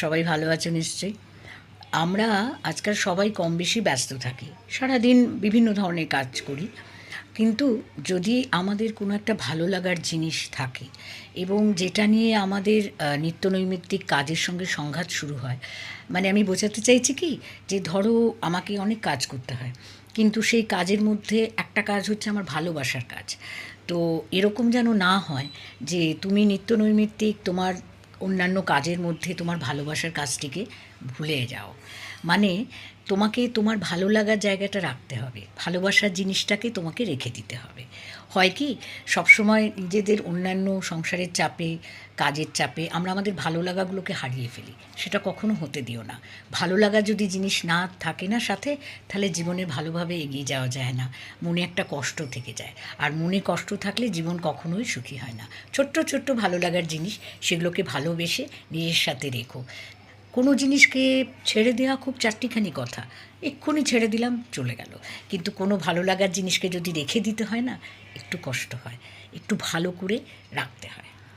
সবাই ভালো আছো নিশ্চয়ই। আমরা আজকাল সবাই কম বেশি ব্যস্ত থাকি, সারাদিন বিভিন্ন ধরনের কাজ করি। কিন্তু যদি আমাদের কোনো একটা ভালো লাগার জিনিস থাকে এবং যেটা নিয়ে আমাদের নিত্যনৈমিত্তিক কাজের সঙ্গে সংঘাত শুরু হয়, মানে আমি বোঝাতে চাইছি কি, যে ধরো আমাকে অনেক কাজ করতে হয়, কিন্তু সেই কাজের মধ্যে একটা কাজ হচ্ছে আমার ভালোবাসার কাজ। তো এরকম যেন না হয় যে তুমি নিত্যনৈমিত্তিক তোমার অন্যান্য কাজের মধ্যে তোমার ভালোবাসার কাজটিকে ভুলে যাও। মানে তোমাকে তোমার ভালো লাগার জায়গাটা রাখতে হবে, ভালোবাসার জিনিসটাকে তোমাকে রেখে দিতে হবে। হয় কি, সবসময় নিজেদের অন্যান্য সংসারের চাপে, কাজের চাপে আমরা আমাদের ভালো লাগাগুলোকে হারিয়ে ফেলি। সেটা কখনো হতে দিও না। ভালো লাগা যদি জিনিস না থাকে না সাথে, তাহলে জীবনে ভালোভাবে এগিয়ে যাওয়া যায় না, মনে একটা কষ্ট থেকে যায়। আর মনে কষ্ট থাকলে জীবন কখনোই সুখী হয় না। ছোট্ট ছোট্ট ভালো লাগার জিনিস, সেগুলোকে ভালোবেসে নিজের সাথে রেখো। কোনো জিনিসকে ছেড়ে দেওয়া খুব চারটিখানি কথা, এক্ষুনি ছেড়ে দিলাম চলে গেল। কিন্তু কোনো ভালো লাগার জিনিসকে যদি রেখে দিতে হয় না, একটু কষ্ট হয়, একটু ভালো করে রাখতে হয়।